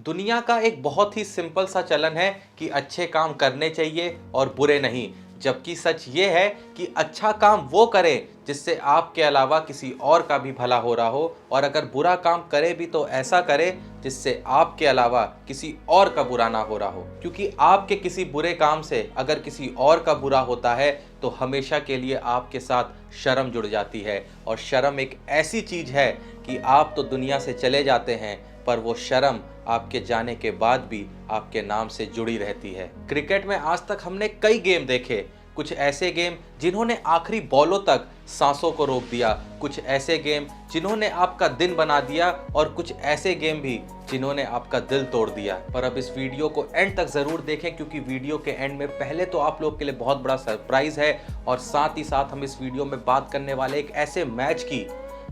दुनिया का एक बहुत ही सिंपल सा चलन है कि अच्छे काम करने चाहिए और बुरे नहीं, जबकि सच ये है कि अच्छा काम वो करें जिससे आपके अलावा किसी और का भी भला हो रहा हो, और अगर बुरा काम करे भी तो ऐसा करे जिससे आपके अलावा किसी और का बुरा ना हो रहा हो। क्योंकि आपके किसी बुरे काम से अगर किसी और का बुरा होता है तो हमेशा के लिए आपके साथ शर्म जुड़ जाती है, और शर्म एक ऐसी चीज है कि आप तो दुनिया से चले जाते हैं पर वो शर्म आपके जाने के बाद भी आपके नाम से जुड़ी रहती है। क्रिकेट में आज तक हमने कई गेम देखे, कुछ ऐसे गेम जिन्होंने आखिरी बॉलों तक सांसों को रोक दिया, कुछ ऐसे गेम जिन्होंने आपका दिन बना दिया, और कुछ ऐसे गेम भी जिन्होंने आपका दिल तोड़ दिया। पर अब इस वीडियो को एंड तक जरूर देखें, क्योंकि वीडियो के एंड में पहले तो आप लोग के लिए बहुत बड़ा सरप्राइज है, और साथ ही साथ हम इस वीडियो में बात करने वाले एक ऐसे मैच की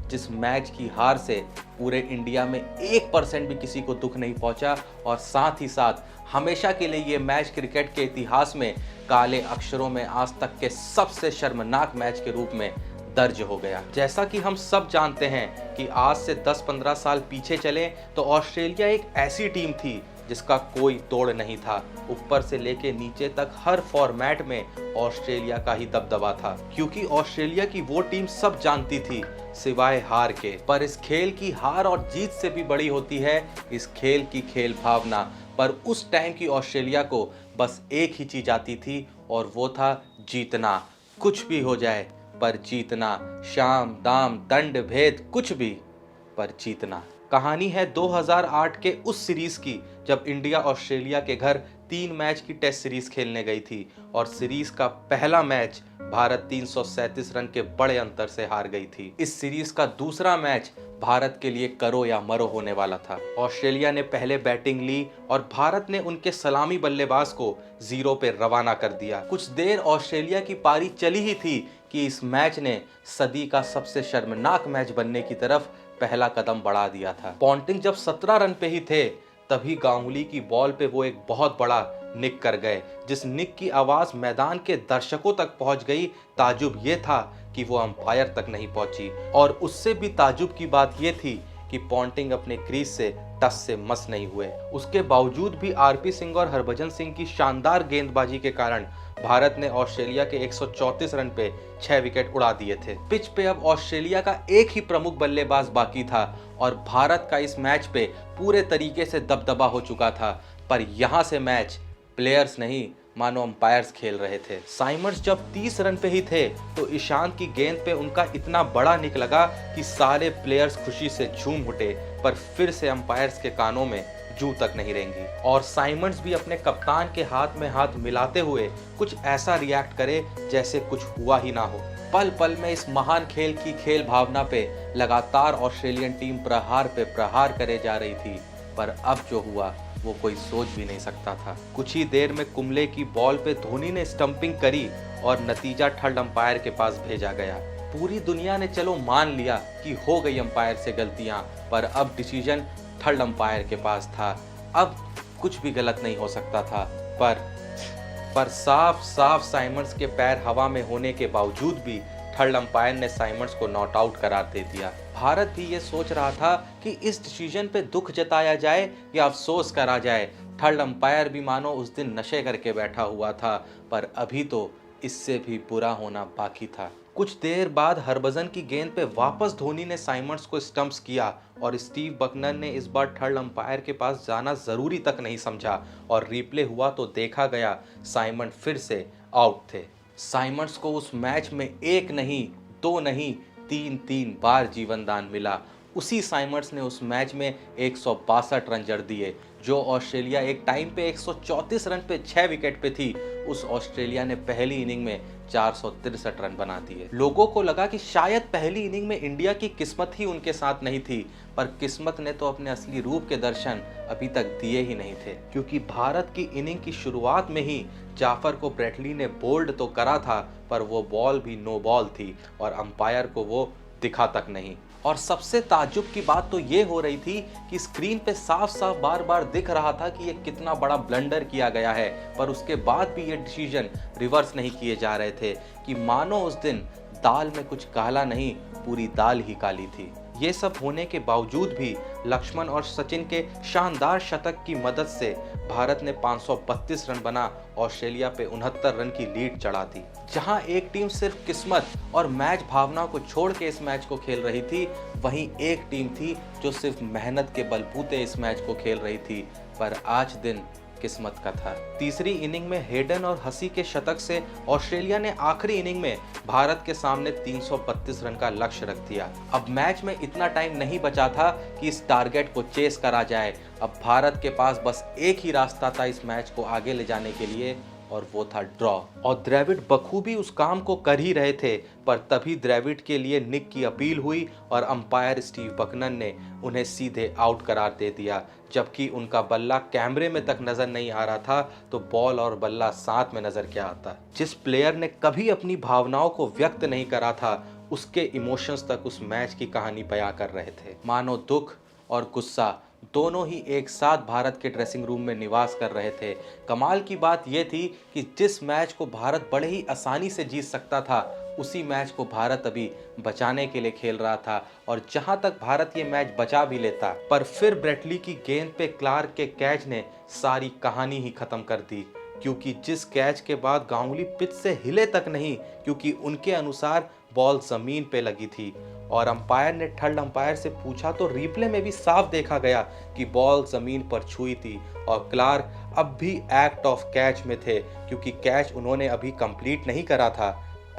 जिस मैच की हार से पूरे इंडिया में 1% भी किसी को दुख नहीं पहुंचा, और साथ ही साथ हमेशा के लिए ये मैच क्रिकेट के इतिहास में काले अक्षरों में आज तक के सबसे शर्मनाक मैच के रूप में दर्ज हो गया। जैसा कि हम सब जानते हैं कि आज से 10-15 साल पीछे चले तो ऑस्ट्रेलिया एक ऐसी टीम थी जिसका कोई तोड़ नहीं था। ऊपर से लेके नीचे तक हर फॉर्मेट में ऑस्ट्रेलिया का ही दबदबा था, क्योंकि ऑस्ट्रेलिया की वो टीम सब जानती थी सिवाय हार के। पर इस खेल की हार और जीत से भी बड़ी होती है इस खेल की खेल भावना। पर उस टाइम की ऑस्ट्रेलिया को बस एक ही चीज आती थी, और वो था जीतना। कुछ भी हो जाए पर जीतना, शाम दाम दंड भेद कुछ भी, पर जीतना। कहानी है 2008 के उस सीरीज की जब इंडिया ऑस्ट्रेलिया के घर 3 मैच की टेस्ट सीरीज खेलने गई थी, और सीरीज का पहला मैच भारत 337 रन के बड़े अंतर से हार गई थी। इस सीरीज का दूसरा मैच भारत के लिए करो या मरो होने वाला था। ऑस्ट्रेलिया ने पहले बैटिंग ली और भारत ने उनके सलामी बल्लेबाज को 0 पे रवाना कर दिया। कुछ देर ऑस्ट्रेलिया की पारी चली ही थी कि इस मैच ने सदी का सबसे शर्मनाक मैच बनने की तरफ पहला कदम बढ़ा दिया था। पॉन्टिंग जब 17 रन पे ही थे तभी गांगुली की बॉल पे वो एक बहुत बड़ा निक कर गए, जिस निक की आवाज मैदान के दर्शकों तक पहुंच गई। ताजुब ये था कि वो अंपायर तक नहीं पहुंची, और उससे भी ताजुब की बात ये थी कि पॉन्टिंग अपने क्रीज से टस से मस नहीं हुए। उसके बावजूद भी आरपी सिंह और हरभजन सिंह की शानदार गेंदबाजी के कारण भारत ने ऑस्ट्रेलिया के 134 रन पे 6 विकेट उड़ा दिए थे। पिच पे अब ऑस्ट्रेलिया का एक ही प्रमुख बल्लेबाज बाकी था, और भारत का इस मैच पे पूरे तरीके से दबदबा हो चुका था। पर यहाँ से मैच प्लेयर्स नहीं मानो अंपायर्स खेल रहे थे। साइमंड्स जब 30 रन पे ही थे तो ईशांत की गेंद पे उनका इतना बड़ा निक लगा कि सारे प्लेयर्स खुशी से झूम उठे, पर फिर से अंपायर्स के कानों में जू तक नहीं रहेंगी, और साइमंड्स भी अपने कप्तान के हाथ में हाथ मिलाते हुए कुछ ऐसा रिएक्ट करे जैसे कुछ हुआ ही ना हो। पल पल में इस महान खेल की खेल भावना पे लगातार ऑस्ट्रेलियन टीम प्रहार पे प्रहार करे जा रही थी, पर अब जो हुआ वो कोई सोच भी नहीं सकता था। कुछ ही देर में कुंबले की बॉल पे धोनी ने स्टंपिंग करी और नतीजा थर्ड अंपायर के पास भेजा गया। पूरी दुनिया ने चलो मान लिया कि हो गई अंपायर से गलतियां, पर अब डिसीजन थर्ड अंपायर के पास था। अब कुछ भी गलत नहीं हो सकता था, पर साफ साफ साइमंड्स के पैर हवा में होने के बावजूद भी थर्ड अंपायर ने साइमंड्स को नॉट आउट करार दे दिया। भारत भी ये सोच रहा था कि इस डिसीजन पे दुख जताया जाए या अफसोस करा जाए। थर्ड अंपायर भी मानो उस दिन नशे करके बैठा हुआ था, पर अभी तो इससे भी बुरा होना बाकी था। कुछ देर बाद हरभजन की गेंद पे वापस धोनी ने साइमंड्स को स्टंप्स किया, और स्टीव बकनर ने इस बार थर्ड अंपायर के पास जाना जरूरी तक नहीं समझा, और रिप्ले हुआ तो देखा गया साइमंड फिर से आउट थे। साइमंड्स को उस मैच में 1 नहीं 2 नहीं 3 बार जीवन दान मिला। उसी साइमंड्स ने उस मैच में 162 रन जड़ दिए। जो ऑस्ट्रेलिया एक टाइम पे 134 रन पे 6 विकेट पे थी, उस ऑस्ट्रेलिया ने पहली इनिंग में 463 रन बना दिए। लोगों को लगा कि शायद पहली इनिंग में इंडिया की किस्मत ही उनके साथ नहीं थी, पर किस्मत ने तो अपने असली रूप के दर्शन अभी तक दिए ही नहीं थे, क्योंकि भारत की इनिंग की शुरुआत में ही जाफर को ब्रेटली ने बोल्ड तो करा था, पर वो बॉल भी नो बॉल थी और अंपायर को वो दिखा तक नहीं। और सबसे ताज्जुब की बात तो ये हो रही थी कि स्क्रीन पे साफ साफ बार बार दिख रहा था कि ये कितना बड़ा ब्लंडर किया गया है, पर उसके बाद भी ये डिसीजन रिवर्स नहीं किए जा रहे थे कि मानो उस दिन दाल में कुछ काला नहीं, पूरी दाल ही काली थी। ये सब होने के बावजूद भी लक्ष्मण और सचिन के शानदार शतक की मदद से भारत ने 532 रन बना ऑस्ट्रेलिया पे 69 रन की लीड चढ़ा दी। जहां एक टीम सिर्फ किस्मत और मैच भावना को छोड़ के इस मैच को खेल रही थी, वहीं एक टीम थी जो सिर्फ मेहनत के बलबूते इस मैच को खेल रही थी। पर आज दिन किस्मत का था। तीसरी इनिंग में हेडन और हसी के शतक से ऑस्ट्रेलिया ने आखिरी इनिंग में भारत के सामने 332 रन का लक्ष्य रख दिया। अब मैच में इतना टाइम नहीं बचा था कि इस टारगेट को चेस करा जाए। अब भारत के पास बस एक ही रास्ता था इस मैच को आगे ले जाने के लिए, और वो था ड्रॉ। और द्रविड़ बखूबी उस काम को कर ही रहे थे, पर तभी द्रविड़ के लिए निक की अपील हुई और अंपायर स्टीव बकनन ने उन्हें सीधे आउट करार दे दिया। जबकि उनका बल्ला कैमरे में तक नजर नहीं आ रहा था, तो बॉल और बल्ला साथ में नजर क्या आता। जिस प्लेयर ने कभी अपनी भावनाओं को व्यक्त नहीं करा था, उसके इमोशंस तक उस मैच की कहानी बयां कर रहे थे। मानो दुख और गुस्सा दोनों ही एक साथ भारत के ड्रेसिंग रूम में निवास कर रहे थे। कमाल की बात यह थी कि जिस मैच को भारत बड़े ही आसानी से जीत सकता था, उसी मैच को भारत अभी बचाने के लिए खेल रहा था। और जहां तक भारत ये मैच बचा भी लेता, पर फिर ब्रेटली की गेंद पे क्लार्क के कैच ने सारी कहानी ही खत्म कर दी। क्योंकि जिस कैच के बाद गांगुली पिच से हिले तक नहीं, क्योंकि उनके अनुसार बॉल जमीन पे लगी थी। और अंपायर ने थर्ड अंपायर से पूछा तो रिप्ले में भी साफ देखा गया कि बॉल जमीन पर छुई थी और क्लार्क अब भी एक्ट ऑफ कैच में थे, क्योंकि कैच उन्होंने अभी कंप्लीट नहीं करा था।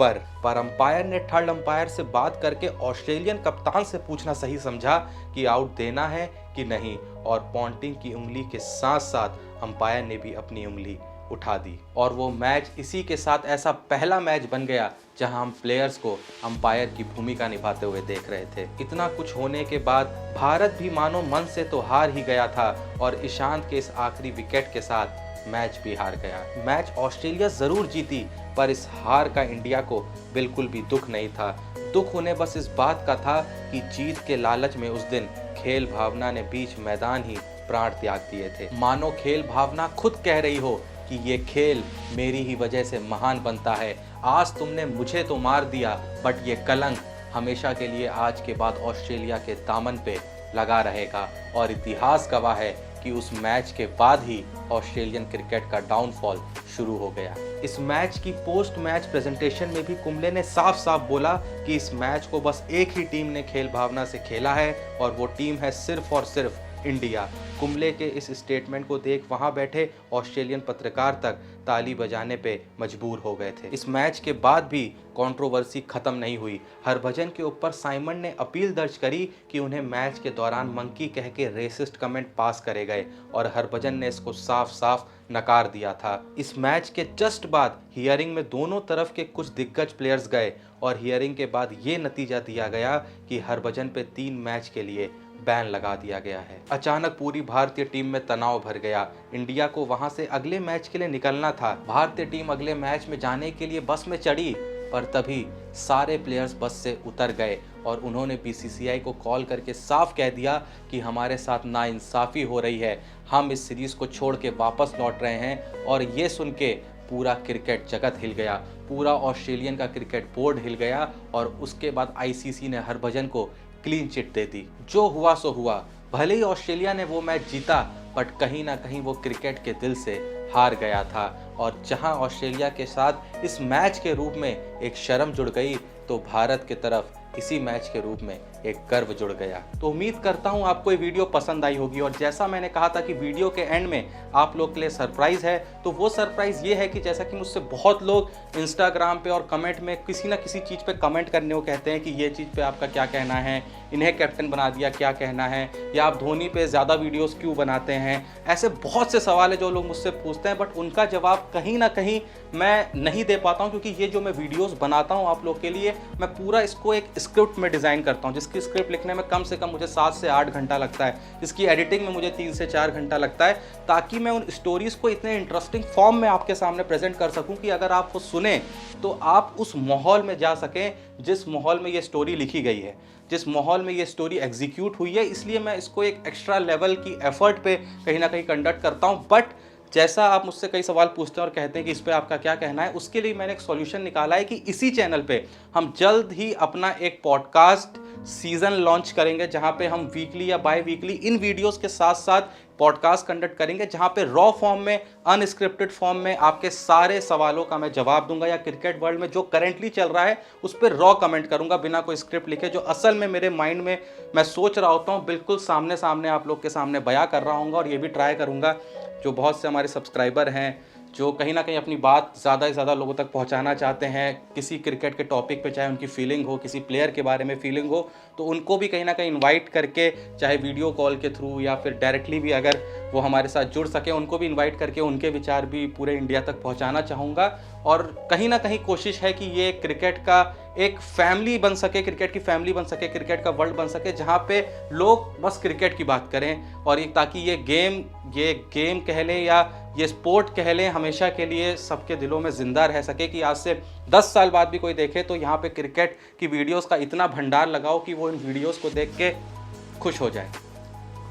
पर अंपायर ने थर्ड अंपायर से बात करके ऑस्ट्रेलियन कप्तान से पूछना सही समझा कि आउट देना है कि नहीं, और पॉन्टिंग की उंगली के साथ साथ अंपायर ने भी अपनी उंगली उठा दी। और वो मैच इसी के साथ ऐसा पहला मैच बन गया जहां हम प्लेयर्स को अंपायर की भूमिका निभाते हुए देख रहे थे। इतना कुछ होने के बाद भारत भी मानो मन से तो हार ही गया था, और ईशांत के इस आखिरी विकेट के साथ मैच भी हार गया। मैच ऑस्ट्रेलिया जरूर जीती, पर इस हार का इंडिया को बिल्कुल भी दुख नहीं था। दुख उन्हें बस इस बात का था कि जीत के लालच में उस दिन खेल भावना ने बीच मैदान ही प्राण त्याग दिए थे। मानो खेल भावना खुद कह रही हो कि ये खेल मेरी ही वजह से महान बनता है। आज तुमने मुझे तो मार दिया, बट ये कलंक हमेशा के लिए आज के बाद ऑस्ट्रेलिया के दामन पे लगा रहेगा। और इतिहास गवाह है कि उस मैच के बाद ही ऑस्ट्रेलियन क्रिकेट का डाउनफॉल शुरू हो गया। इस मैच की पोस्ट मैच प्रेजेंटेशन में भी कुंबले ने साफ साफ बोला कि इस मैच को बस एक ही टीम ने खेल भावना से खेला है, और वो टीम है सिर्फ और सिर्फ इंडिया। कुंबले के इस स्टेटमेंट को देख वहां बैठे ऑस्ट्रेलियन पत्रकार तक ताली बजाने पे मजबूर हो गए थे। इस मैच के बाद भी कंट्रोवर्सी खत्म नहीं हुई। हरभजन के ऊपर साइमन ने अपील दर्ज करी कि उन्हें मैच के दौरान मंकी कह के रेसिस्ट कमेंट पास करे गए, और हरभजन ने इसको साफ साफ नकार दिया था। इस मैच के जस्ट बाद हियरिंग में दोनों तरफ के कुछ दिग्गज प्लेयर्स गए, और हियरिंग के बाद ये नतीजा दिया गया कि हरभजन पे 3 मैच के लिए बैन लगा दिया गया है। अचानक पूरी भारतीय टीम में तनाव भर गया। इंडिया को वहां से अगले मैच के लिए निकलना था। भारतीय टीम अगले मैच में जाने के लिए बस में चढ़ी, पर तभी सारे प्लेयर्स बस से उतर गए और उन्होंने बीसीसीआई को कॉल करके साफ कह दिया कि हमारे साथ नाइंसाफी हो रही है, हम इस सीरीज को छोड़ के वापस लौट रहे हैं। और ये सुन के पूरा क्रिकेट जगत हिल गया, पूरा ऑस्ट्रेलियन का क्रिकेट बोर्ड हिल गया, और उसके बाद आईसीसी ने हरभजन को क्लीन चिट दे दी। जो हुआ सो हुआ। भले ही ऑस्ट्रेलिया ने वो मैच जीता, बट कहीं ना कहीं वो क्रिकेट के दिल से हार गया था। और जहां ऑस्ट्रेलिया के साथ इस मैच के रूप में एक शर्म जुड़ गई, तो भारत की तरफ इसी मैच के रूप में एक गर्व जुड़ गया। तो उम्मीद करता हूं आपको ये वीडियो पसंद आई होगी। और जैसा मैंने कहा था कि वीडियो के एंड में आप लोग के लिए सरप्राइज है, तो वो सरप्राइज ये है कि जैसा कि मुझसे बहुत लोग इंस्टाग्राम पे और कमेंट में किसी ना किसी चीज़ पे कमेंट करने को कहते हैं कि ये चीज़ पे आपका क्या कहना है, इन्हें कैप्टन बना दिया क्या कहना है, या आप धोनी पे ज़्यादा वीडियोस क्यों बनाते हैं। ऐसे बहुत से सवाल है जो लोग मुझसे पूछते हैं, बट उनका जवाब कहीं ना कहीं मैं नहीं दे पाता हूँ, क्योंकि ये जो मैं वीडियोस बनाता हूँ आप लोग के लिए, मैं पूरा इसको एक स्क्रिप्ट में डिज़ाइन करता हूँ, जिसकी स्क्रिप्ट लिखने में कम से कम मुझे 7 से 8 घंटा लगता है, जिसकी एडिटिंग में मुझे 3 से 4 घंटा लगता है, ताकि मैं उन स्टोरीज़ को इतने इंटरेस्टिंग फॉर्म में आपके सामने प्रेजेंट कर सकूं कि अगर आप वो सुने तो आप उस माहौल में जा सकें जिस माहौल में ये स्टोरी लिखी गई है, जिस माहौल में ये स्टोरी एग्जीक्यूट हुई है। इसलिए मैं इसको एक एक्स्ट्रा लेवल की एफर्ट पे कहीं ना कहीं कंडक्ट करता हूँ, बट जैसा आप मुझसे कई सवाल पूछते हैं और कहते हैं कि इस पे आपका क्या कहना है, उसके लिए मैंने एक सॉल्यूशन निकाला है कि इसी चैनल पे हम जल्द ही अपना एक पॉडकास्ट सीजन लॉन्च करेंगे, जहां पे हम वीकली या बाय वीकली इन वीडियोस के साथ साथ पॉडकास्ट कंडक्ट करेंगे, जहां पे रॉ फॉर्म में, अनस्क्रिप्टेड फॉर्म में आपके सारे सवालों का मैं जवाब दूंगा, या क्रिकेट वर्ल्ड में जो करंटली चल रहा है उस पर रॉ कमेंट करूंगा बिना कोई स्क्रिप्ट लिखे, जो असल में मेरे माइंड में मैं सोच रहा होता हूं बिल्कुल सामने सामने आप लोग के सामने बयां कर रहा हूँगा। और ये भी ट्राई करूँगा जो बहुत से हमारे सब्सक्राइबर हैं जो कहीं ना कहीं अपनी बात ज़्यादा से ज़्यादा लोगों तक पहुंचाना चाहते हैं किसी क्रिकेट के टॉपिक पे, चाहे उनकी फीलिंग हो, किसी प्लेयर के बारे में फीलिंग हो, तो उनको भी कहीं ना कहीं इनवाइट करके, चाहे वीडियो कॉल के थ्रू या फिर डायरेक्टली भी अगर वो हमारे साथ जुड़ सके, उनको भी इनवाइट करके उनके विचार भी पूरे इंडिया तक पहुंचाना चाहूँगा। और कहीं ना कहीं कोशिश है कि ये क्रिकेट का एक फैमिली बन सके, क्रिकेट की फैमिली बन सके, क्रिकेट का वर्ल्ड बन सके, जहाँ पे लोग बस क्रिकेट की बात करें, और ताकि ये गेम कह लें या ये स्पोर्ट कह लें, हमेशा के लिए सबके दिलों में ज़िंदा रह सके, कि आज से 10 साल बाद भी कोई देखे तो यहाँ पे क्रिकेट की वीडियोस का इतना भंडार लगाओ कि वो इन वीडियोस को देख के खुश हो जाए।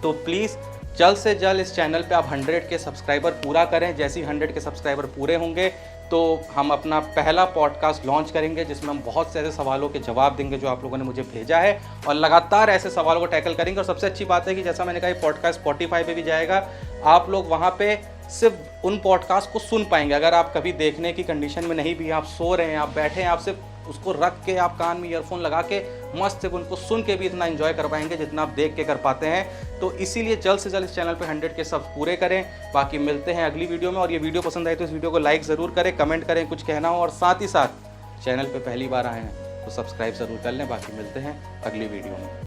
तो प्लीज़ जल्द से जल्द इस चैनल पे आप 100 के सब्सक्राइबर पूरा करें। जैसे ही 100 के सब्सक्राइबर पूरे होंगे तो हम अपना पहला पॉडकास्ट लॉन्च करेंगे, जिसमें हम बहुत से ऐसे सवालों के जवाब देंगे जो आप लोगों ने मुझे भेजा है, और लगातार ऐसे सवालों को टैकल करेंगे। और सबसे अच्छी बात है कि जैसा मैंने कहा, ये पॉडकास्ट स्पॉटिफाई पे भी जाएगा, आप लोग वहाँ पे सिर्फ उन पॉडकास्ट को सुन पाएंगे। अगर आप कभी देखने की कंडीशन में नहीं भी, आप सो रहे हैं, आप बैठे हैं, आप सिर्फ उसको रख के, आप कान में ईयरफोन लगा के मस्त सिर्फ उनको सुन के भी इतना एंजॉय कर पाएंगे जितना आप देख के कर पाते हैं। तो इसीलिए जल्द से जल्द इस चैनल पे 100 के सब पूरे करें। बाकी मिलते हैं अगली वीडियो में, और ये वीडियो पसंद आए तो इस वीडियो को लाइक ज़रूर करें, कमेंट करें, कुछ कहना हो, और साथ ही साथ चैनल पे पहली बार आए हैं तो सब्सक्राइब ज़रूर कर लें। बाकी मिलते हैं अगली वीडियो में।